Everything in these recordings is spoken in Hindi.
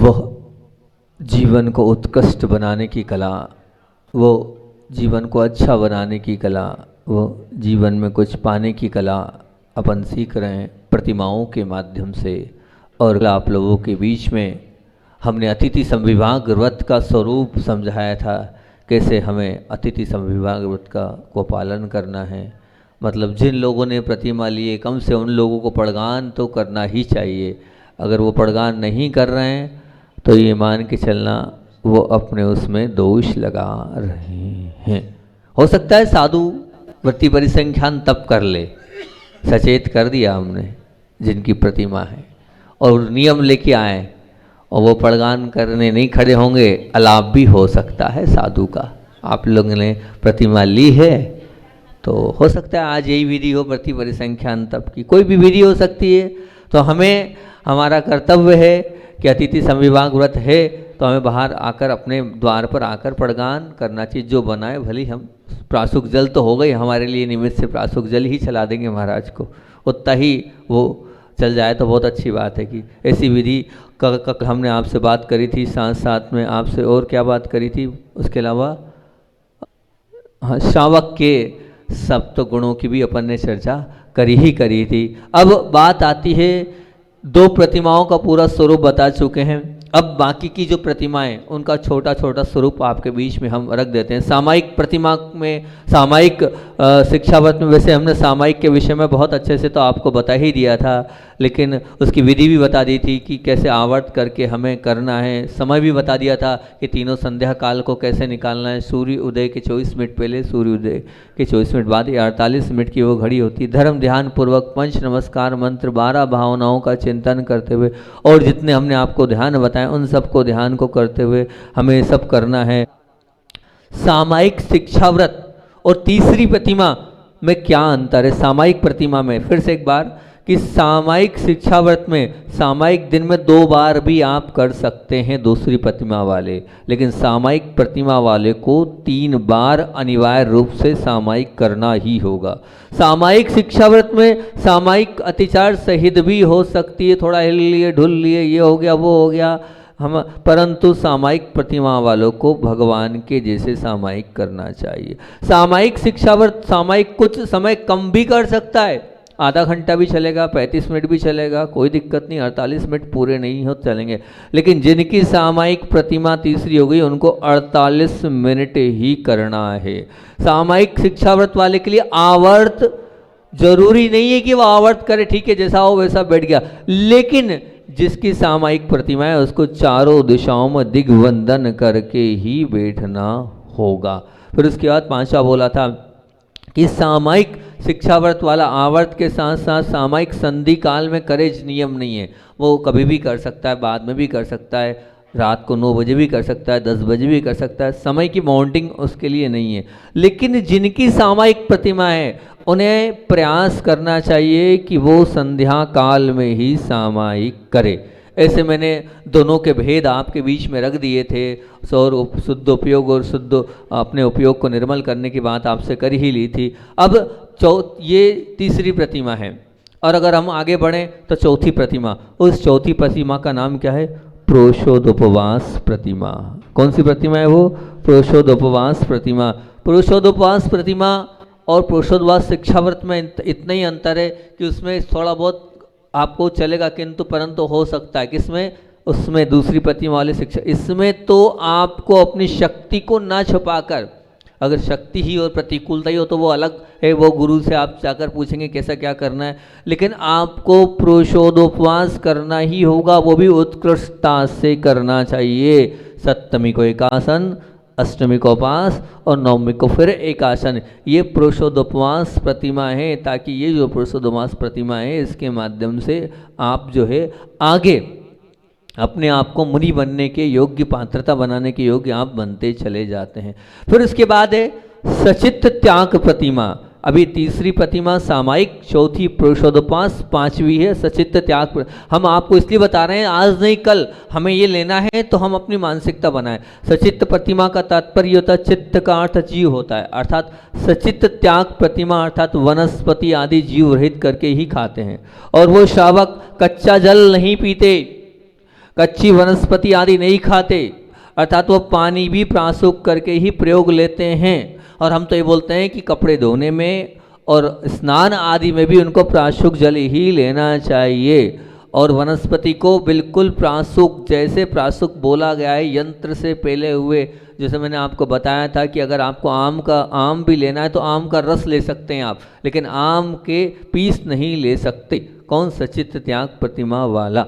वह जीवन को उत्कृष्ट बनाने की कला, वो जीवन को अच्छा बनाने की कला, वो जीवन में कुछ पाने की कला अपन सीख रहे हैं प्रतिमाओं के माध्यम से। और आप लोगों के बीच में हमने अतिथि संविभाग व्रत का स्वरूप समझाया था, कैसे हमें अतिथि संविभाग व्रत का को पालन करना है। मतलब जिन लोगों ने प्रतिमा लिए कम से उन लोगों को पड़गान तो करना ही चाहिए। अगर वो पड़गान नहीं कर रहे हैं तो ये मान के चलना वो अपने उसमें दोष लगा रहे हैं। हो सकता है साधु वृत्ति परिसंख्यान तब कर ले, सचेत कर दिया हमने जिनकी प्रतिमा है और नियम लेके आए और वो पड़गान करने नहीं खड़े होंगे, अलाप भी हो सकता है साधु का। आप लोगों ने प्रतिमा ली है तो हो सकता है आज यही विधि हो वृत्ति परिसंख्यान तब की, कोई भी विधि हो सकती है। तो हमें हमारा कर्तव्य है कि अतिथि संविभाग व्रत है तो हमें बाहर आकर अपने द्वार पर आकर पड़गान करना चाहिए। जो बनाए भले हम प्रासुक जल तो हो गई हमारे लिए निमित्त से, प्रासुक जल ही चला देंगे महाराज को, उतना ही वो चल जाए तो बहुत अच्छी बात है। कि ऐसी विधि का हमने आपसे बात करी थी, साथ साथ में आपसे और क्या बात करी थी उसके अलावा, हाँ श्रावक के सप्त गुणों की भी अपन ने चर्चा करी थी। अब बात आती है, दो प्रतिमाओं का पूरा स्वरूप बता चुके हैं, अब बाकी की जो प्रतिमाएं उनका छोटा छोटा स्वरूप आपके बीच में हम रख देते हैं। सामायिक प्रतिमा में, सामायिक शिक्षाव्रत में वैसे हमने सामायिक के विषय में बहुत अच्छे से तो आपको बता ही दिया था, लेकिन उसकी विधि भी बता दी थी कि कैसे आवर्त करके हमें करना है। समय भी बता दिया था कि तीनों संध्या काल को कैसे निकालना है। सूर्य उदय के 24 मिनट पहले, सूर्य उदय के 24 मिनट बाद, या 48 मिनट की वो घड़ी होती। धर्म ध्यान पूर्वक पंच नमस्कार मंत्र 12 भावनाओं का चिंतन करते हुए और जितने हमने आपको ध्यान बताए उन सबको ध्यान को करते हुए हमें सब करना है। सामायिक शिक्षाव्रत और तीसरी प्रतिमा में क्या अंतर है? सामायिक प्रतिमा में फिर से एक बार कि सामायिक शिक्षाव्रत में सामायिक दिन में 2 बार भी आप कर सकते हैं दूसरी प्रतिमा वाले, लेकिन सामायिक प्रतिमा वाले को 3 बार अनिवार्य रूप से सामायिक करना ही होगा। सामायिक शिक्षाव्रत में सामायिक अतिचार सहित भी हो सकती है, थोड़ा हिल लिए ढुल लिए ये हो गया वो हो गया हम, परंतु सामायिक प्रतिमा वालों को भगवान के जैसे सामायिक करना चाहिए। सामायिक शिक्षाव्रत सामायिक कुछ समय कम भी कर सकता है, आधा घंटा भी चलेगा, 35 मिनट भी चलेगा, कोई दिक्कत नहीं, 48 मिनट पूरे नहीं हो चलेंगे। लेकिन जिनकी सामायिक प्रतिमा तीसरी हो गई उनको 48 मिनट ही करना है। सामायिक शिक्षाव्रत वाले के लिए आवर्त जरूरी नहीं है कि वो आवर्त करे, ठीक है जैसा हो वैसा बैठ गया, लेकिन जिसकी सामायिक प्रतिमा है उसको चारों दिशाओं में दिग्वंदन करके ही बैठना होगा। फिर उसके बाद 5वां बोला था कि सामायिक शिक्षाव्रत वाला आवर्त के साथ साथ सामायिक संधि काल में करे नियम नहीं है, वो कभी भी कर सकता है, बाद में भी कर सकता है, रात को 9 बजे भी कर सकता है, 10 बजे भी कर सकता है, समय की बाउंडिंग उसके लिए नहीं है। लेकिन जिनकी सामायिक प्रतिमा है उन्हें प्रयास करना चाहिए कि वो संध्या काल में ही सामायिक करे। ऐसे मैंने दोनों के भेद आपके बीच में रख दिए थे। सौर शुद्ध उपयोग और शुद्ध अपने उपयोग को निर्मल करने की बात आपसे कर ही ली थी। अब ये तीसरी प्रतिमा है और अगर हम आगे बढ़ें तो चौथी प्रतिमा, उस चौथी प्रतिमा का नाम क्या है? प्रोषोदोपवास प्रतिमा। कौन सी प्रतिमा है वो? प्रोषोदोपवास प्रतिमा। प्रोषोदोपवास प्रतिमा और प्रोषोदवास शिक्षाव्रत में इतना ही अंतर है कि उसमें थोड़ा बहुत आपको चलेगा, किंतु परंतु हो सकता है किसमें? उसमें दूसरी प्रतिमा वाले शिक्षा, इसमें तो आपको अपनी शक्ति को ना छुपाकर, अगर शक्ति ही और प्रतिकूलता ही हो तो वो अलग है, वो गुरु से आप जाकर पूछेंगे कैसा क्या करना है, लेकिन आपको प्रोषोदोपवास करना ही होगा, वो भी उत्कृष्टता से करना चाहिए। सप्तमी को एकासन, अष्टमी को उपास और नवमी को फिर एकासन, ये प्रोषोदोपवास प्रतिमा है, ताकि ये जो प्रोषोदोपवास प्रतिमा है इसके माध्यम से आप जो है आगे अपने आप को मुनि बनने के योग्य, पात्रता बनाने के योग्य आप बनते चले जाते हैं। फिर उसके बाद है सचित्त त्याग प्रतिमा। अभी तीसरी प्रतिमा सामायिक, चौथी प्रोषोदोपवास, 5वीं है सचित्त त्याग। हम आपको इसलिए बता रहे हैं आज नहीं कल हमें ये लेना है तो हम अपनी मानसिकता बनाएं। सचित्त प्रतिमा का तात्पर्य होता है, चित्त का अर्थ जीव होता है, अर्थात सचित्त त्याग प्रतिमा अर्थात वनस्पति आदि जीव रहित करके ही खाते हैं। और वो श्रावक कच्चा जल नहीं पीते, कच्ची वनस्पति आदि नहीं खाते, अर्थात वो पानी भी प्राशुक करके ही प्रयोग लेते हैं। और हम तो ये बोलते हैं कि कपड़े धोने में और स्नान आदि में भी उनको प्राशुक जल ही लेना चाहिए। और वनस्पति को बिल्कुल प्राशुक, जैसे प्राशुक बोला गया है यंत्र से पहले हुए, जैसे मैंने आपको बताया था कि अगर आपको आम भी लेना है तो आम का रस ले सकते हैं आप, लेकिन आम के पीस नहीं ले सकते। कौन? सचित्त त्याग प्रतिमा वाला।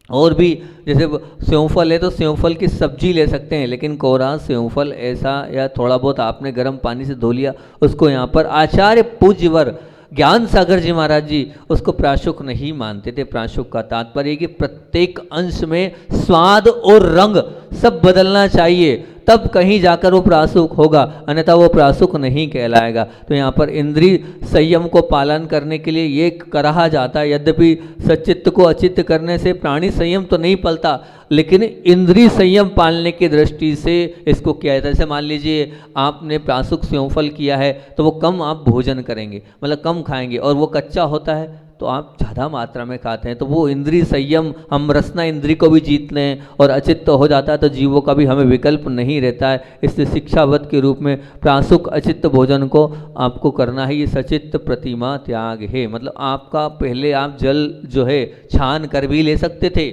और भी जैसे सेवफल है तो सेवफल की सब्जी ले सकते हैं, लेकिन कोरा सेवफल ऐसा, या थोड़ा बहुत आपने गर्म पानी से धो लिया उसको, यहाँ पर आचार्य पूज्यवर ज्ञान सागर जी महाराज जी उसको प्राशुक नहीं मानते थे। प्राशुक का तात्पर्य कि प्रत्येक अंश में स्वाद और रंग सब बदलना चाहिए, तब कहीं जाकर वो प्राशुक होगा, अन्यथा वो प्राशुक नहीं कहलाएगा। तो यहाँ पर इंद्रिय संयम को पालन करने के लिए ये कहा जाता है। यद्यपि सचित्त को अचित्त करने से प्राणी संयम तो नहीं पलता, लेकिन इंद्रिय संयम पालने की दृष्टि से इसको किया जाता है। जैसे मान लीजिए आपने प्राशुक सेवफल किया है तो वो कम आप भोजन करेंगे, मतलब कम खाएंगे, और वो कच्चा होता है तो आप ज़्यादा मात्रा में खाते हैं, तो वो इंद्रिय संयम, हम रसना इंद्रिय को भी जीत लें और अचित्त हो जाता है तो जीवों का भी हमें विकल्प नहीं रहता है। इसलिए शिक्षावत के रूप में प्राशुक अचित्त भोजन को आपको करना है। ये सचित्त प्रतिमा त्याग है। मतलब आपका पहले आप जल जो है छान कर भी ले सकते थे,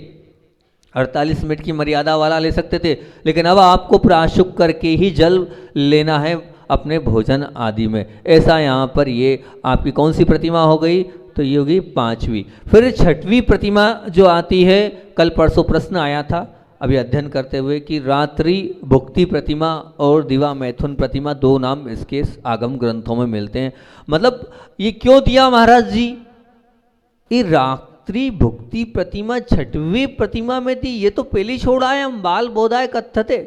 48 मिनट की मर्यादा वाला ले सकते थे, लेकिन अब आपको प्राशुक करके ही जल लेना है अपने भोजन आदि में। ऐसा यहाँ पर ये आपकी कौन सी प्रतिमा हो गई? तो ये होगी 5वीं। फिर 6वीं प्रतिमा जो आती है, कल परसों प्रश्न आया था अभी अध्ययन करते हुए कि रात्रि भुक्ति प्रतिमा और दिवा मैथुन प्रतिमा, 2 नाम इसके आगम ग्रंथों में मिलते हैं। मतलब ये क्यों दिया महाराज जी? ये रात्रि भुक्ति प्रतिमा 6वीं प्रतिमा में थी, ये तो पहली छोड़ आए हम, बाल बोधाय कथते,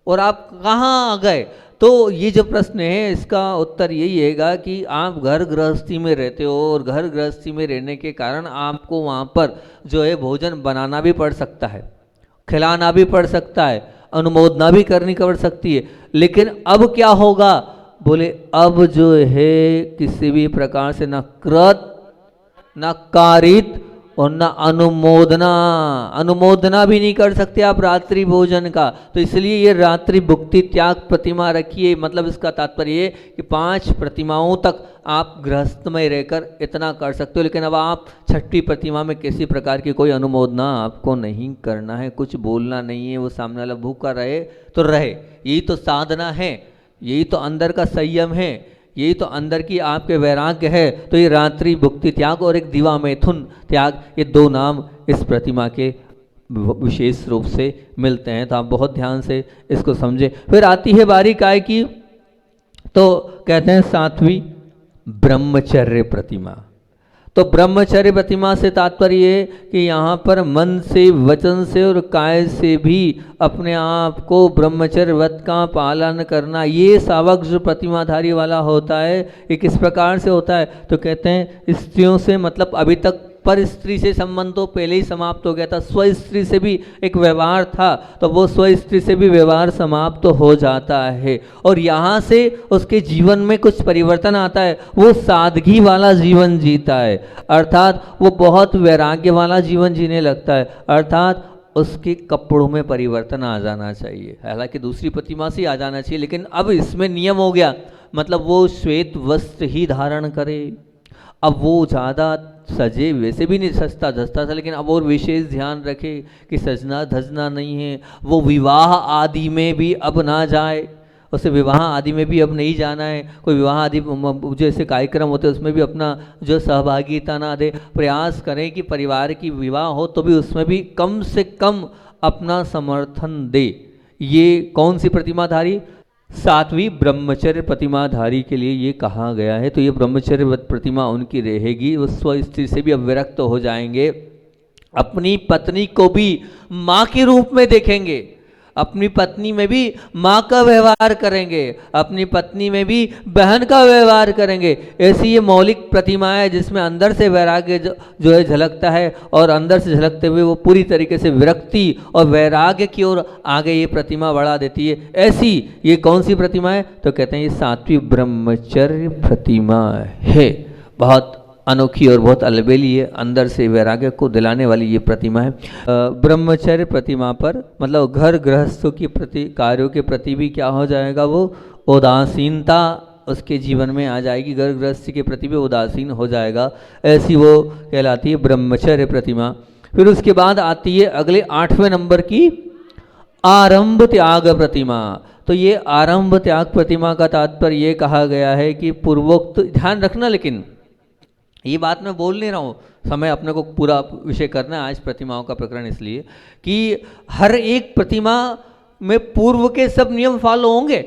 और आप कहाँ आ गए? तो ये जो प्रश्न है इसका उत्तर यही हैगा कि आप घर गृहस्थी में रहते हो, और घर गृहस्थी में रहने के कारण आपको वहाँ पर जो है भोजन बनाना भी पड़ सकता है, खिलाना भी पड़ सकता है, अनुमोदना भी करनी पड़ सकती है। लेकिन अब क्या होगा? बोले अब जो है किसी भी प्रकार से न कृत न कारित और न अनुमोदना भी नहीं कर सकते आप रात्रि भोजन का। तो इसलिए ये रात्रि भुक्ति त्याग प्रतिमा रखिए। मतलब इसका तात्पर्य ये कि 5 प्रतिमाओं तक आप गृहस्थ में रहकर इतना कर सकते हो, लेकिन अब आप 6वीं प्रतिमा में किसी प्रकार की कोई अनुमोदना आपको नहीं करना है, कुछ बोलना नहीं है। वो सामने वाला भूखा रहे तो रहे, यही तो साधना है, यही तो अंदर का संयम है, यही तो अंदर की आपके वैराग्य है। तो ये रात्रि भुक्ति त्याग और एक दिवा मैथुन त्याग, ये 2 नाम इस प्रतिमा के विशेष रूप से मिलते हैं। तो आप बहुत ध्यान से इसको समझें। फिर आती है बारी काय की, तो कहते हैं 7वीं ब्रह्मचर्य प्रतिमा। तो ब्रह्मचर्य प्रतिमा से तात्पर्य ये कि यहाँ पर मन से, वचन से और काय से भी अपने आप को ब्रह्मचर्य व्रत का पालन करना। ये सावक जो प्रतिमाधारी वाला होता है, ये किस प्रकार से होता है? तो कहते हैं स्त्रियों से, मतलब अभी तक पर स्त्री से संबंध तो पहले ही समाप्त हो गया था, स्व स्त्री से भी एक व्यवहार था, तो वो स्व स्त्री से भी व्यवहार समाप्त तो हो जाता है। और यहाँ से उसके जीवन में कुछ परिवर्तन आता है, वो सादगी वाला जीवन जीता है, अर्थात वो बहुत वैराग्य वाला जीवन जीने लगता है, अर्थात उसके कपड़ों में परिवर्तन आ जाना चाहिए। हालांकि दूसरी प्रतिमा से आ जाना चाहिए, लेकिन अब इसमें नियम हो गया, मतलब वो श्वेत वस्त्र ही धारण करे। अब वो ज़्यादा सजे, वैसे भी नहीं सजता धजता था, लेकिन अब और विशेष ध्यान रखे कि सजना धजना नहीं है। वो विवाह आदि में भी अब ना जाए, उसे विवाह आदि में भी अब नहीं जाना है। कोई विवाह आदि जैसे कार्यक्रम होते हैं उसमें भी अपना जो सहभागिता ना दे। प्रयास करें कि परिवार की विवाह हो तो भी उसमें भी कम से कम अपना समर्थन दे। ये कौन सी प्रतिमाधारी? 7वीं ब्रह्मचर्य प्रतिमाधारी के लिए ये कहा गया है। तो ये ब्रह्मचर्य प्रतिमा उनकी रहेगी, वो स्व स्त्री से भी अब विरक्त हो जाएंगे, अपनी पत्नी को भी माँ के रूप में देखेंगे, अपनी पत्नी में भी माँ का व्यवहार करेंगे, अपनी पत्नी में भी बहन का व्यवहार करेंगे। ऐसी ये मौलिक प्रतिमा है जिसमें अंदर से वैराग्य जो है झलकता है, और अंदर से झलकते हुए वो पूरी तरीके से विरक्ति और वैराग्य की ओर आगे ये प्रतिमा बढ़ा देती है। ऐसी ये कौन सी प्रतिमा है? तो कहते हैं ये 7वीं ब्रह्मचर्य प्रतिमा है। बहुत अनोखी और बहुत अलबेली है, अंदर से वैराग्य को दिलाने वाली ये प्रतिमा है। ब्रह्मचर्य प्रतिमा पर मतलब घर गृहस्थों के प्रति, कार्यों के प्रति भी क्या हो जाएगा, वो उदासीनता उसके जीवन में आ जाएगी, घर गृहस्थी के प्रति भी उदासीन हो जाएगा, ऐसी वो कहलाती है ब्रह्मचर्य प्रतिमा। फिर उसके बाद आती है अगले 8वें नंबर की आरंभ त्याग प्रतिमा। तो ये आरंभ त्याग प्रतिमा का तात्पर्य ये कहा गया है कि पूर्वोक्त, ध्यान रखना, लेकिन ये बात मैं बोल नहीं रहा हूँ, समय अपने को पूरा विषय करना है आज प्रतिमाओं का प्रकरण, इसलिए कि हर एक प्रतिमा में पूर्व के सब नियम फॉलो होंगे,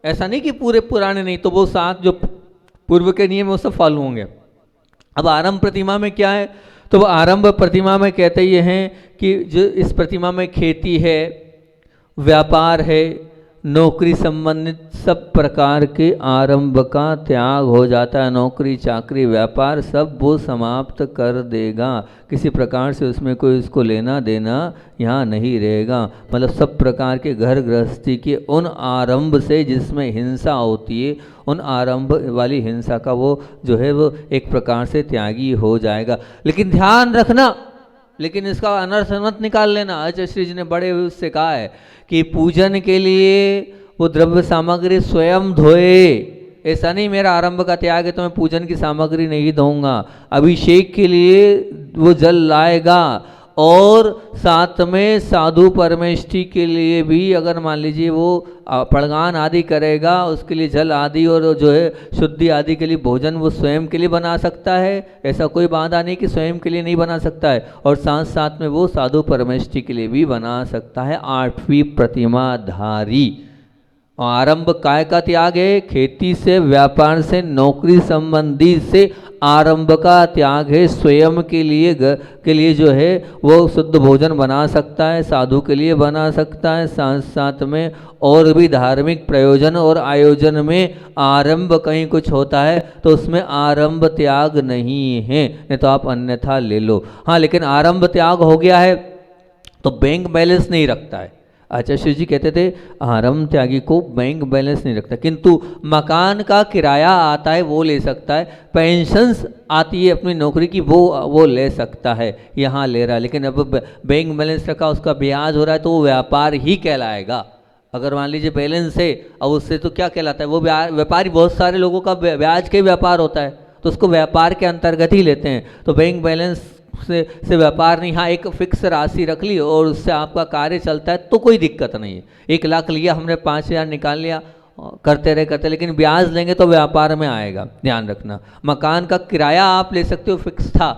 ऐसा नहीं कि पूरे पुराने नहीं, तो वो 7 जो पूर्व के नियम वो सब फॉलो होंगे। अब आरंभ प्रतिमा में क्या है, तो वो आरंभ प्रतिमा में कहते ये हैं कि जो इस प्रतिमा में खेती है, व्यापार है, नौकरी संबंधित सब प्रकार के आरंभ का त्याग हो जाता है, नौकरी चाकरी व्यापार सब वो समाप्त कर देगा, किसी प्रकार से उसमें कोई उसको लेना देना यहाँ नहीं रहेगा। मतलब सब प्रकार के घर गृहस्थी के उन आरंभ से जिसमें हिंसा होती है, उन आरंभ वाली हिंसा का वो जो है वो एक प्रकार से त्यागी हो जाएगा। लेकिन ध्यान रखना, लेकिन इसका अनर्थ मत निकाल लेना। आचार्य श्री जी ने बड़े उससे कहा है कि पूजन के लिए वो द्रव्य सामग्री स्वयं धोए, ऐसा नहीं मेरा आरंभ का त्याग है तो मैं पूजन की सामग्री नहीं धोऊंगा। अभिषेक के लिए वो जल लाएगा, और साथ में साधु परमेष्ठी के लिए भी अगर मान लीजिए वो पड़गान आदि करेगा, उसके लिए जल आदि और जो है शुद्धि आदि के लिए भोजन वो स्वयं के लिए बना सकता है, ऐसा कोई बाधा नहीं कि स्वयं के लिए नहीं बना सकता है, और साथ साथ में वो साधु परमेष्ठी के लिए भी बना सकता है। 8वीं प्रतिमा धारी। आरंभ काय का त्याग है, खेती से, व्यापार से, नौकरी संबंधी से आरंभ का त्याग है। स्वयं के लिए जो है वो शुद्ध भोजन बना सकता है, साधु के लिए बना सकता है, साथ साथ में और भी धार्मिक प्रयोजन और आयोजन में आरंभ कहीं कुछ होता है तो उसमें आरंभ त्याग नहीं है, नहीं तो आप अन्यथा ले लो। हाँ, लेकिन आरंभ त्याग हो गया है तो बैंक बैलेंस नहीं रखता है। आचार्य श्री जी कहते थे आरंभ त्यागी को बैंक बैलेंस नहीं रखता, किंतु मकान का किराया आता है वो ले सकता है, पेंशन्स आती है अपनी नौकरी की वो ले सकता है, यहाँ ले रहा है। लेकिन अब बैंक बैलेंस रखा, उसका ब्याज हो रहा है तो वो व्यापार ही कहलाएगा। अगर मान लीजिए बैलेंस है, अब उससे तो क्या कहलाता है, वो व्यापारी, बहुत सारे लोगों का ब्याज के व्यापार होता है तो उसको व्यापार के अंतर्गत ही लेते हैं। तो बैंक बैलेंस से व्यापार नहीं, हाँ एक फिक्स राशि रख ली और उससे आपका कार्य चलता है तो कोई दिक्कत नहीं है। 1 लाख लिया हमने, 5,000 निकाल लिया, करते रहे, लेकिन ब्याज लेंगे तो व्यापार में आएगा, ध्यान रखना। मकान का किराया आप ले सकते हो, फिक्स था,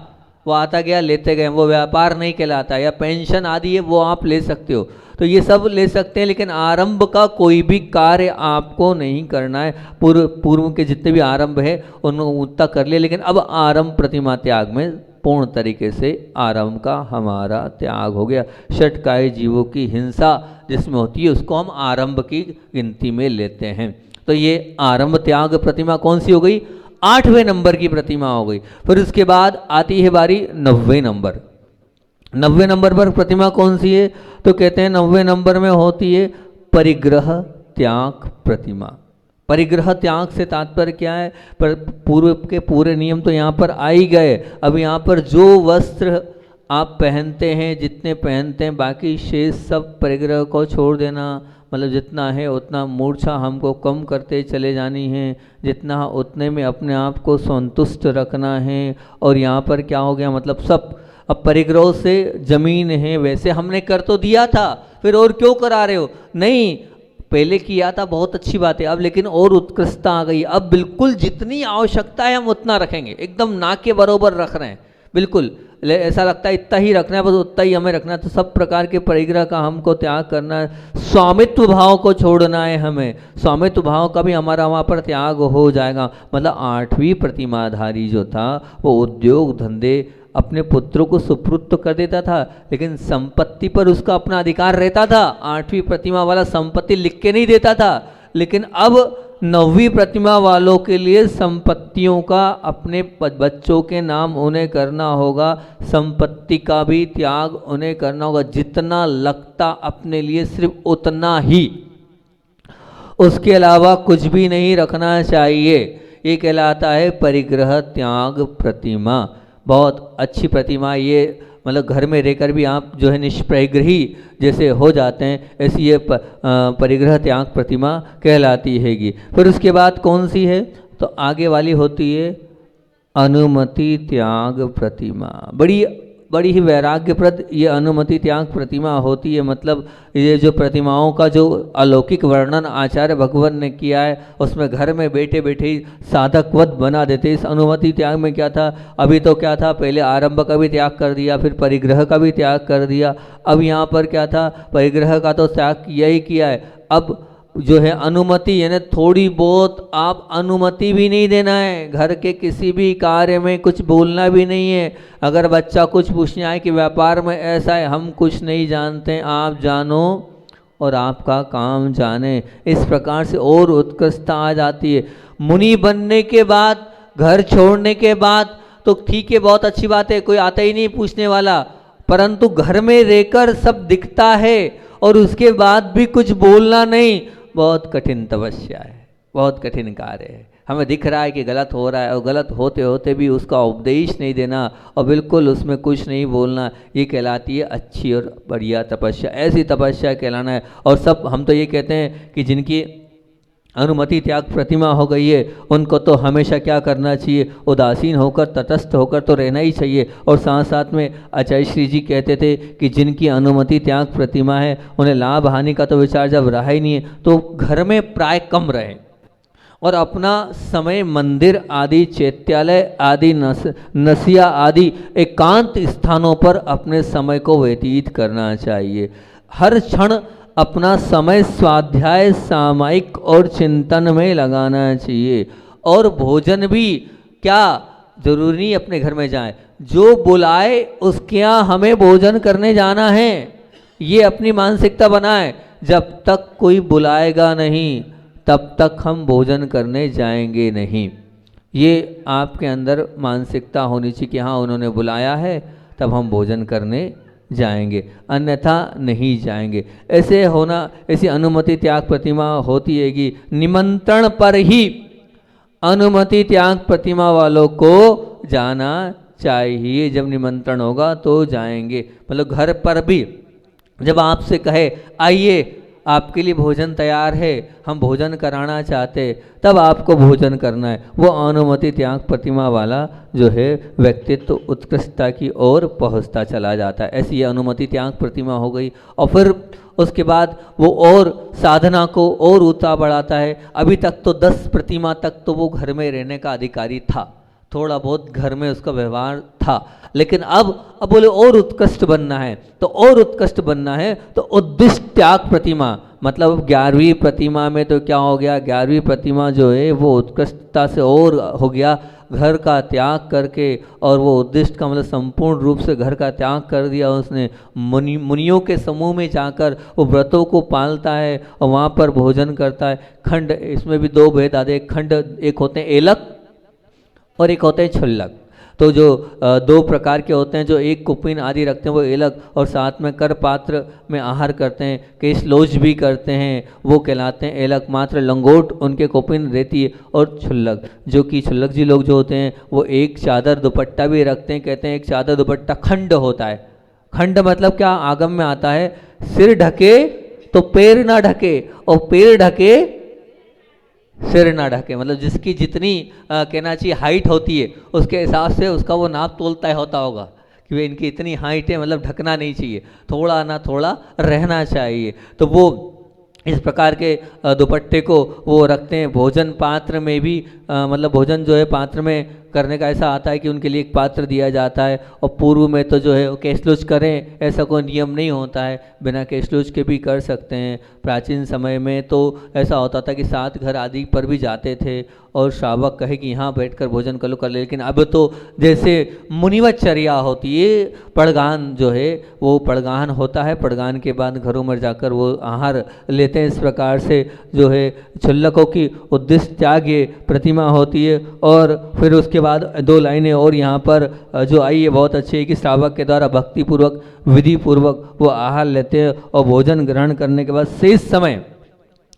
वो आता गया लेते गए, वो व्यापार नहीं कहलाता। या पेंशन आदि है वो आप ले सकते हो, तो ये सब ले सकते हैं, लेकिन आरंभ का कोई भी कार्य आपको नहीं करना है। पूर्व के जितने भी आरंभ है उनको उतना कर लिया, लेकिन अब आरंभ प्रतिमा त्याग में पूर्ण तरीके से आरंभ का हमारा त्याग हो गया। षटकाय जीवों की हिंसा जिसमें होती है उसको हम आरंभ की गिनती में लेते हैं। तो ये आरंभ त्याग प्रतिमा कौन सी हो गई, 8वें नंबर की प्रतिमा हो गई। फिर उसके बाद आती है बारी 9वें नंबर। 9वें नंबर पर प्रतिमा कौन सी है, तो कहते हैं 9वें नंबर में होती है परिग्रह त्याग प्रतिमा। परिग्रह त्याग से तात्पर्य क्या है, पर पूर्व के पूरे नियम तो यहाँ पर आ ही गए। अब यहाँ पर जो वस्त्र आप पहनते हैं, जितने पहनते हैं, बाकी शेष सब परिग्रह को छोड़ देना। मतलब जितना है उतना मूर्छा हमको कम करते चले जानी है, जितना उतने में अपने आप को संतुष्ट रखना है। और यहाँ पर क्या हो गया, मतलब सब अब परिग्रह से जमीन है, वैसे हमने कर तो दिया था, फिर और क्यों करा रहे हो, नहीं पहले किया था बहुत अच्छी बात है, अब लेकिन और उत्कृष्टता आ गई, अब बिल्कुल जितनी आवश्यकता है हम उतना रखेंगे, एकदम ना के बराबर रख रहे हैं, बिल्कुल ऐसा लगता है इतना ही रखना है, बस उतना ही हमें रखना है। तो सब प्रकार के परिग्रह का हमको त्याग करना है, स्वामित्व भाव को छोड़ना है हमें, स्वामित्व भाव का भी हमारा वहाँ पर त्याग हो जाएगा। मतलब 8वीं प्रतिमाधारी जो था वो उद्योग धंधे अपने पुत्रों को सुपुत्र कर देता था, लेकिन संपत्ति पर उसका अपना अधिकार रहता था। 8वीं प्रतिमा वाला संपत्ति लिख के नहीं देता था, लेकिन अब 9वीं प्रतिमा वालों के लिए संपत्तियों का अपने बच्चों के नाम उन्हें करना होगा, संपत्ति का भी त्याग उन्हें करना होगा, जितना लगता अपने लिए सिर्फ उतना ही, उसके अलावा कुछ भी नहीं रखना चाहिए। ये कहलाता है परिग्रह त्याग प्रतिमा। बहुत अच्छी प्रतिमा ये, मतलब घर में रहकर भी आप जो है निष्प्रग्रही जैसे हो जाते हैं, ऐसी ये परिग्रह त्याग प्रतिमा कहलाती हैगी। फिर उसके बाद कौन सी है, तो आगे वाली होती है अनुमति त्याग प्रतिमा। बड़ी ही वैराग्यप्रद ये अनुमति त्याग प्रतिमा होती है। मतलब ये जो प्रतिमाओं का जो अलौकिक वर्णन आचार्य भगवान ने किया है, उसमें घर में बैठे बैठे ही साधकवत बना देते। इस अनुमति त्याग में क्या था, अभी तो क्या था, पहले आरंभ का भी त्याग कर दिया, फिर परिग्रह का भी त्याग कर दिया। अब यहाँ पर क्या था, परिग्रह का तो त्याग यही किया है, अब जो है अनुमति, यानी थोड़ी बहुत आप अनुमति भी नहीं देना है, घर के किसी भी कार्य में कुछ बोलना भी नहीं है। अगर बच्चा कुछ पूछने आए कि व्यापार में ऐसा है, हम कुछ नहीं जानते, आप जानो और आपका काम जाने, इस प्रकार से और उत्कृष्टता आ जाती है। मुनि बनने के बाद, घर छोड़ने के बाद तो ठीक है, बहुत अच्छी बात है, कोई आता ही नहीं पूछने वाला, परंतु घर में रहकर सब दिखता है और उसके बाद भी कुछ बोलना नहीं, बहुत कठिन तपस्या है, बहुत कठिन कार्य है। हमें दिख रहा है कि गलत हो रहा है और गलत होते होते भी उसका उपदेश नहीं देना और बिल्कुल उसमें कुछ नहीं बोलना, ये कहलाती है अच्छी और बढ़िया तपस्या। ऐसी तपस्या कहलाना है। और सब हम तो ये कहते हैं कि जिनकी अनुमति त्याग प्रतिमा हो गई है, उनको तो हमेशा क्या करना चाहिए, उदासीन होकर तटस्थ होकर तो रहना ही चाहिए। और साथ साथ में आचार्य श्री जी कहते थे कि जिनकी अनुमति त्याग प्रतिमा है, उन्हें लाभ हानि का तो विचार जब रहा ही नहीं है, तो घर में प्राय कम रहे और अपना समय मंदिर आदि, चैत्यालय आदि, नसिया आदि एकांत स्थानों पर अपने समय को व्यतीत करना चाहिए। हर क्षण अपना समय स्वाध्याय, सामायिक और चिंतन में लगाना चाहिए। और भोजन भी क्या जरूरी नहीं अपने घर में जाए, जो बुलाए उसके यहाँ हमें भोजन करने जाना है, ये अपनी मानसिकता बनाए। जब तक कोई बुलाएगा नहीं तब तक हम भोजन करने जाएंगे नहीं, ये आपके अंदर मानसिकता होनी चाहिए कि हाँ उन्होंने बुलाया है तब हम भोजन करने जाएंगे, अन्यथा नहीं जाएंगे। ऐसे होना, ऐसी अनुमति त्याग प्रतिमा होती है कि निमंत्रण पर ही अनुमति त्याग प्रतिमा वालों को जाना चाहिए। जब निमंत्रण होगा तो जाएंगे। मतलब घर पर भी जब आपसे कहे आइए आपके लिए भोजन तैयार है, हम भोजन कराना चाहते, तब आपको भोजन करना है। वो अनुमति त्याग प्रतिमा वाला जो है व्यक्तित्व उत्कृष्टता की ओर पहुंचता चला जाता है। ऐसी ये अनुमति त्याग प्रतिमा हो गई। और फिर उसके बाद वो और साधना को और ऊंचा बढ़ाता है। अभी तक तो 10 प्रतिमा तक तो वो घर में रहने का अधिकारी था, थोड़ा बहुत घर में उसका व्यवहार था, लेकिन अब बोले और उत्कृष्ट बनना है। तो और उत्कृष्ट बनना है तो उद्दिष्ट त्याग प्रतिमा, मतलब 11वीं प्रतिमा में तो क्या हो गया, 11वीं प्रतिमा जो है वो उत्कृष्टता से और हो गया, घर का त्याग करके, और वो उद्दिष्ट का मतलब संपूर्ण रूप से घर का त्याग कर दिया उसने। मुनियों के समूह में जाकर वो व्रतों को पालता है और वहाँ पर भोजन करता है। खंड, इसमें भी 2 भेद आते हैं। खंड एक होते हैं एलक और एक होते हैं छुल्लक। तो जो 2 प्रकार के होते हैं, जो एक कुपिन आदि रखते हैं वो एलक, और साथ में कर पात्र में आहार करते हैं, केश लोज भी करते हैं, वो कहलाते हैं एलक। मात्र लंगोट उनके कुपिन रहती है। और छुल्लक, जो कि छुल्लक जी लोग जो होते हैं वो एक चादर दुपट्टा भी रखते हैं। कहते हैं एक चादर दुपट्टा खंड होता है। खंड मतलब क्या, आगम में आता है सिर ढके तो पैर ना ढके और पैर ढके सिर ना ढके। मतलब जिसकी जितनी कहना चाहिए हाइट होती है उसके हिसाब से उसका वो नाप तोलता होता होगा कि वे इनकी इतनी हाइट है, मतलब ढकना नहीं चाहिए, थोड़ा ना थोड़ा रहना चाहिए। तो वो इस प्रकार के दुपट्टे को वो रखते हैं। भोजन पात्र में भी मतलब भोजन जो है पात्र में करने का ऐसा आता है कि उनके लिए एक पात्र दिया जाता है, और पूर्व में तो जो है वो कैशलूज करें ऐसा कोई नियम नहीं होता है, बिना कैशलूज के भी कर सकते हैं। प्राचीन समय में तो ऐसा होता था कि 7 घर आदि पर भी जाते थे और श्रावक कहे कि यहाँ बैठकर भोजन कर लो कर ले। लेकिन अब तो जैसे मुनिवतचर्या होती है, पड़गान जो है वो पड़गान होता है, पड़गान के बाद घरों में जाकर वो आहार लेते हैं। इस प्रकार से जो है छुल्लकों की उद्दिष्ट त्याग्य प्रतिमा होती है। और फिर उसके बाद 2 लाइनें और यहाँ पर जो आई है बहुत अच्छी है कि श्रावक के द्वारा भक्तिपूर्वक विधि पूर्वक वो आहार लेते हैं और भोजन ग्रहण करने के बाद शेष समय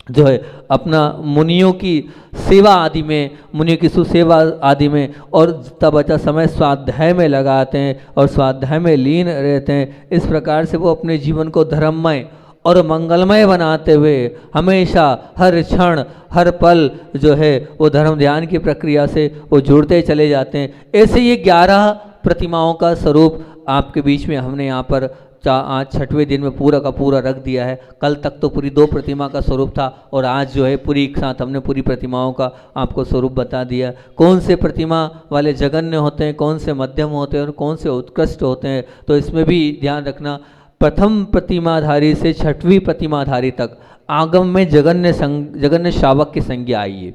जो है अपना मुनियों की सेवा आदि में, मुनियों की सुसेवा आदि में और तब बचा समय स्वाध्याय में लगाते हैं और स्वाध्याय में लीन रहते हैं। इस प्रकार से वो अपने जीवन को धर्ममय और मंगलमय बनाते हुए हमेशा हर क्षण हर पल जो है वो धर्म ध्यान की प्रक्रिया से वो जुड़ते चले जाते हैं। ऐसे ये 11 प्रतिमाओं का स्वरूप आपके बीच में हमने यहाँ पर आज 6वें दिन में पूरा का पूरा रख दिया है। कल तक तो पूरी 2 प्रतिमा का स्वरूप था और आज जो है पूरी एक साथ हमने पूरी प्रतिमाओं का आपको स्वरूप बता दिया। कौन से प्रतिमा वाले जगन्य होते हैं, कौन से मध्यम होते हैं और कौन से उत्कृष्ट होते हैं, तो इसमें भी ध्यान रखना। प्रथम प्रतिमाधारी से 6वीं प्रतिमाधारी तक आगम में जगन्य श्रावक की संज्ञा आई है।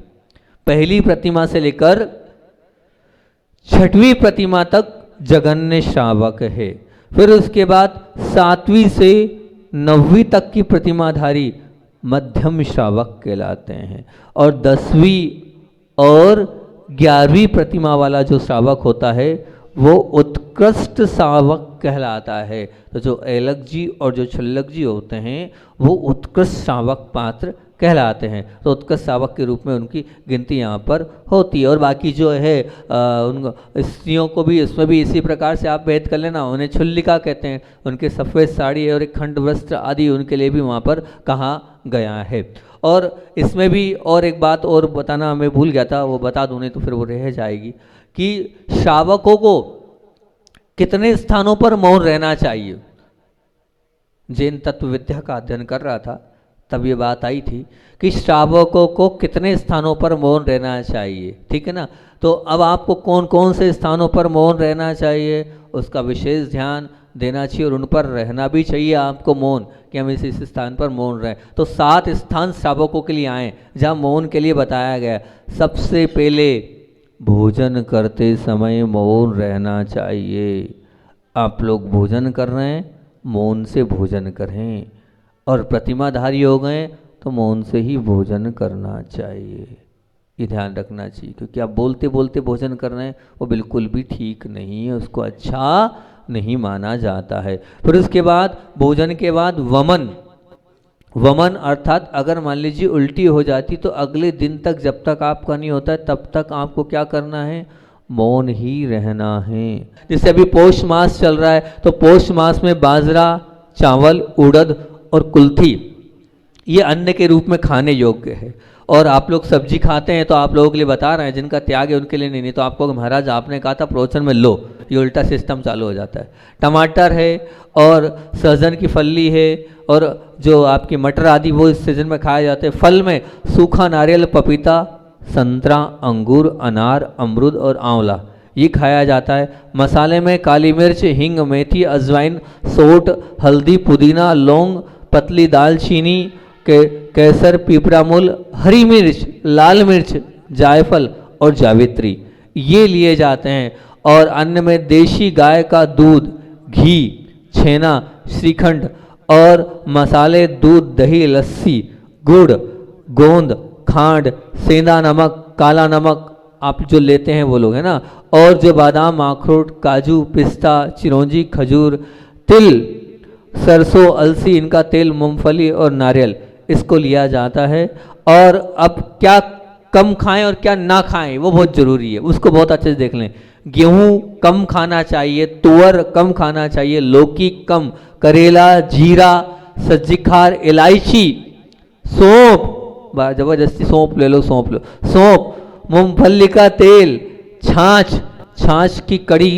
पहली प्रतिमा से लेकर 6वीं प्रतिमा तक जगन्य श्रावक है। फिर उसके बाद 7वीं से 9वीं तक की प्रतिमाधारी मध्यम श्रावक कहलाते हैं और 10वीं और 11वीं प्रतिमा वाला जो श्रावक होता है वो उत्कृष्ट श्रावक कहलाता है। तो जो ऐलक जी और जो छल्लक जी होते हैं वो उत्कृष्ट श्रावक पात्र कहलाते हैं। तो उत्कृष्ट श्रावक के रूप में उनकी गिनती यहाँ पर होती है। और बाकी जो है उन स्त्रियों को भी इसमें भी इसी प्रकार से आप भेद कर लेना। उन्हें छुल्लिका कहते हैं, उनके सफ़ेद साड़ी और एक खंड वस्त्र आदि उनके लिए भी वहाँ पर कहा गया है। और इसमें भी और एक बात और बताना मैं भूल गया था, वो बता दूँ नहीं तो फिर वो रह जाएगी, कि श्रावकों को कितने स्थानों पर मौन रहना चाहिए। जैन तत्व विद्या का अध्ययन कर रहा था तब ये बात आई थी कि श्रावकों को कितने स्थानों पर मौन रहना चाहिए, ठीक है ना। तो अब आपको कौन कौन से स्थानों पर मौन रहना चाहिए उसका विशेष ध्यान देना चाहिए और उन पर रहना भी चाहिए आपको मौन, कि हम इस स्थान पर मौन रहें। तो 7 स्थान श्रावकों के लिए आए जहाँ मौन के लिए बताया गया। सबसे पहले भोजन करते समय मौन रहना चाहिए। आप लोग भोजन कर रहे हैं, मौन से भोजन करें, और प्रतिमाधारी हो गए तो मौन से ही भोजन करना चाहिए। ये ध्यान रखना चाहिए, क्योंकि आप बोलते बोलते भोजन कर रहे हैं वो बिल्कुल भी ठीक नहीं है, उसको अच्छा नहीं माना जाता है। फिर उसके बाद भोजन के बाद वमन अर्थात अगर मान लीजिए उल्टी हो जाती तो अगले दिन तक जब तक आपका नहीं होता है तब तक आपको क्या करना है, मौन ही रहना है। जैसे अभी पौष मास चल रहा है तो पौष मास में बाजरा, चावल, उड़द और कुल्थी ये अन्न के रूप में खाने योग्य है। और आप लोग सब्जी खाते हैं तो आप लोगों के लिए बता रहे हैं, जिनका त्याग है उनके लिए नहीं तो आपको महाराज आपने कहा था प्रवचन में लो, ये उल्टा सिस्टम चालू हो जाता है। टमाटर है और सहजन की फली है और जो आपकी मटर आदि वो इस सीजन में खाए जाते हैं। फल में सूखा नारियल, पपीता, संतरा, अंगूर, अनार, अमरूद और आंवला ये खाया जाता है। मसाले में काली मिर्च, हींग, मेथी, अजवाइन, सोंठ, हल्दी, पुदीना, लौंग, पतली दालचीनी, केसर, पीपरामुल, हरी मिर्च, लाल मिर्च, जायफल और जावित्री ये लिए जाते हैं। और अन्न में देशी गाय का दूध, घी, छेना, श्रीखंड और मसाले, दूध, दही, लस्सी, गुड़, गोंद, खांड, सेंधा नमक, काला नमक आप जो लेते हैं वो लोग है ना, और जो बादाम, अखरोट, काजू, पिस्ता, चिरौंजी, खजूर, तिल, सरसों, अलसी, इनका तेल, मूंगफली और नारियल इसको लिया जाता है। और अब क्या कम खाएं और क्या ना खाएं वो बहुत ज़रूरी है, उसको बहुत अच्छे से देख लें। गेहूं कम खाना चाहिए, तुअर कम खाना चाहिए, लौकी कम, करेला, जीरा, सज्जिखार, इलायची, सौंफ, जबरदस्ती सौंफ ले लो, सौंफ, मूंगफली का तेल, छाछ की कड़ी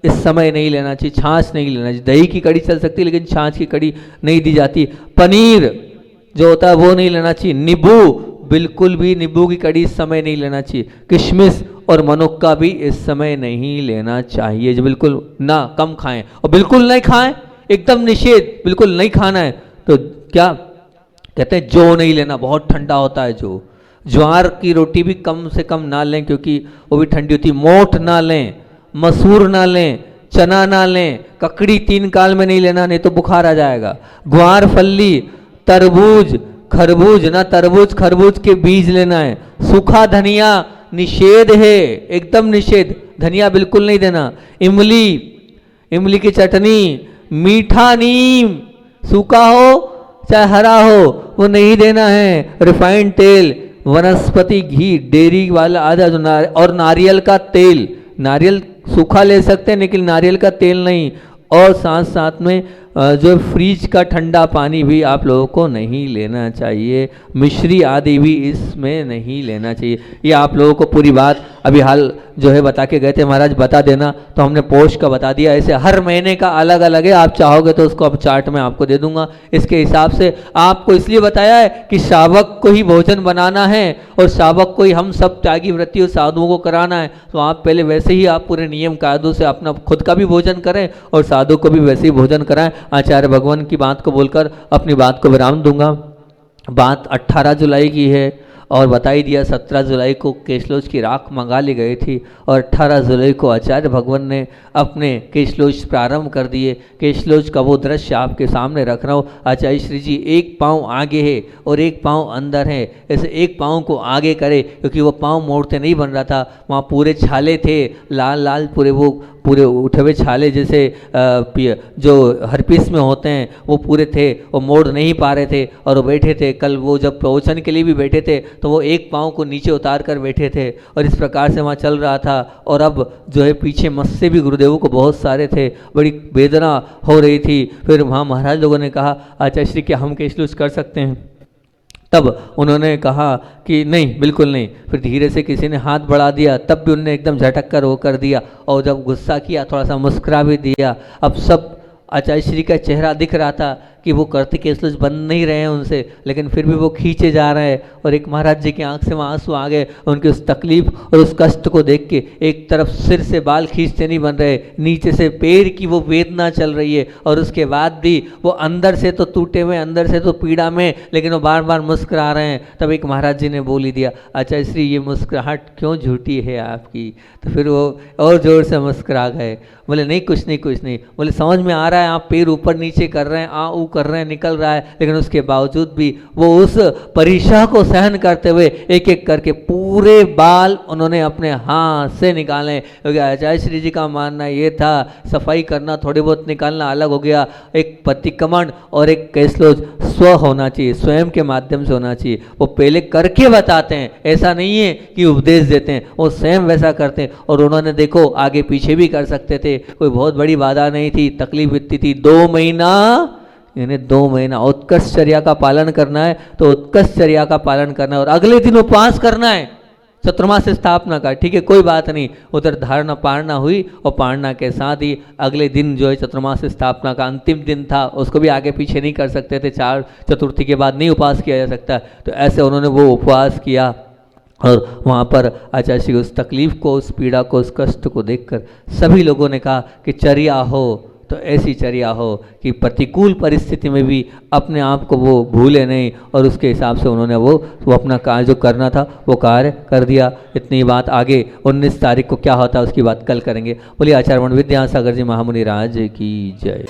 इस समय नहीं लेना चाहिए, छाछ नहीं लेना चाहिए। दही की कड़ी चल सकती है लेकिन छाछ की कड़ी नहीं दी जाती। पनीर जो होता है वो नहीं लेना चाहिए। नींबू बिल्कुल भी, नींबू की कड़ी इस समय नहीं लेना चाहिए। किशमिश और मनुक्का भी इस समय नहीं लेना चाहिए, जो बिल्कुल ना, कम खाएं और बिल्कुल नहीं खाएं, एकदम निषेध, बिल्कुल नहीं खाना है। तो क्या कहते हैं, जौ नहीं लेना, बहुत ठंडा होता है जो। ज्वार की रोटी भी कम से कम ना लें क्योंकि वो भी ठंडी होती है। मोठ ना लें, मसूर ना लें, चना ना लें, ककड़ी 3 काल में नहीं लेना, नहीं तो बुखार आ जाएगा। ग्वार फल्ली, तरबूज, खरबूज ना, तरबूज खरबूज के बीज लेना है। सूखा धनिया निषेध है, एकदम निषेध, धनिया बिल्कुल नहीं देना। इमली की चटनी, मीठा नीम, सूखा हो चाहे हरा हो वो नहीं देना है। रिफाइंड तेल, वनस्पति घी, डेयरी वाला आधा जो और नारियल का तेल, नारियल सूखा ले सकते हैं लेकिन नारियल का तेल नहीं। और साथ साथ में जो फ्रीज का ठंडा पानी भी आप लोगों को नहीं लेना चाहिए, मिश्री आदि भी इसमें नहीं लेना चाहिए। ये आप लोगों को पूरी बात अभी हाल जो है बता के गए थे महाराज, बता देना, तो हमने पोस्ट का बता दिया। ऐसे हर महीने का अलग अलग है, आप चाहोगे तो उसको अब चार्ट में आपको दे दूंगा। इसके हिसाब से आपको इसलिए बताया है कि शावक को ही भोजन बनाना है और शावक को ही हम सब त्यागी वृत्ति और साधुओं को कराना है। तो आप पहले वैसे ही आप पूरे नियम कायदों से अपना खुद का भी भोजन करें और साधु को भी वैसे ही भोजन कराएं। आचार्य भगवान की बात को बोलकर अपनी बात को विराम दूंगा। बात 18 जुलाई की है और बता ही दिया 17 जुलाई को केशलोच की राख मंगा ली गई थी और 18 जुलाई को आचार्य भगवान ने अपने केशलोच प्रारंभ कर दिए। केशलोच का वो दृश्य आपके सामने रख रहा हूँ। आचार्य श्री जी एक पाँव आगे है और एक पाँव अंदर है, ऐसे एक पाँव को आगे करे क्योंकि वो पाँव मोड़ते नहीं बन रहा था। वहाँ पूरे छाले थे, लाल लाल पूरे उठे हुए छाले जैसे जो हरपीस में होते हैं वो पूरे थे, वो मोड़ नहीं पा रहे थे और वो बैठे थे। कल वो जब प्रवचन के लिए भी बैठे थे तो वो एक पाँव को नीचे उतार कर बैठे थे और इस प्रकार से वहाँ चल रहा था। और अब जो है पीछे मस्से भी गुरुदेवों को बहुत सारे थे, बड़ी वेदना हो रही थी। फिर वहाँ महाराज लोगों ने कहा आचार्य श्री क्या हम केशलोच कर सकते हैं? तब उन्होंने कहा कि नहीं, बिल्कुल नहीं। फिर धीरे से किसी ने हाथ बढ़ा दिया, तब भी उन्होंने एकदम झटक कर वो कर दिया और जब गुस्सा किया थोड़ा सा मुस्कुरा भी दिया। अब सब आचार्य श्री का चेहरा दिख रहा था कि वो करते केशलोच बन नहीं रहे हैं उनसे, लेकिन फिर भी वो खींचे जा रहे हैं। और एक महाराज जी की आंख से वहाँ आंसू आ गए उनकी उस तकलीफ और उस कष्ट को देख के। एक तरफ सिर से बाल खींचते नहीं बन रहे, नीचे से पैर की वो वेदना चल रही है और उसके बाद भी वो अंदर से तो टूटे हुए, अंदर से तो पीड़ा में, लेकिन वो बार बार मुस्कुरा रहे हैं। तब एक महाराज जी ने बोल ही दिया आचार्य श्री ये मुस्कुराहट क्यों झूठी है आपकी? तो फिर वो और जोर से मुस्कुरा गए, बोले नहीं कुछ नहीं कुछ नहीं। बोले समझ में आ रहा है आप पैर ऊपर नीचे कर रहे हैं, आ ऊ कर रहे हैं, निकल रहा है, लेकिन उसके बावजूद भी वो उस परीक्षा को सहन करते हुए एक एक करके पूरे बाल उन्होंने अपने हाथ से निकाले। क्योंकि आचार्य श्री जी का मानना ये था सफाई करना थोड़ी बहुत निकालना अलग हो गया, एक प्रतिक्रमण और एक केशलोच स्व होना चाहिए, स्वयं के माध्यम से होना चाहिए। वो पहले करके बताते हैं, ऐसा नहीं है कि उपदेश देते हैं, वो स्वयं वैसा करते हैं। और उन्होंने देखो आगे पीछे भी कर सकते थे, कोई बहुत बड़ी बाधा नहीं थी, तकलीफ इतनी थी 2 महीना, यानी 2 महीना उत्कर्ष चर्या का पालन करना है तो उत्कर्ष चर्या का पालन करना है और अगले दिन उपवास करना है। चतुर्मास से स्थापना का, ठीक है कोई बात नहीं, उधर धारणा पारणा हुई और पारणा के साथ ही अगले दिन जो है चतुर्मास से स्थापना का अंतिम दिन था, उसको भी आगे पीछे नहीं कर सकते थे, 4 चतुर्थी के बाद नहीं उपवास किया जा सकता। तो ऐसे उन्होंने वो उपवास किया और वहाँ पर आचार्य श्री उस तकलीफ को, उस पीड़ा को, उस कष्ट को देखकर सभी लोगों ने कहा कि चर्या हो तो ऐसी चर्या हो कि प्रतिकूल परिस्थिति में भी अपने आप को वो भूले नहीं। और उसके हिसाब से उन्होंने वो अपना कार्य जो करना था वो कार्य कर दिया। इतनी बात, आगे 19 तारीख को क्या होता है उसकी बात कल करेंगे। बोलिए आचार्य विद्यासागर जी महामुनि राज की जय।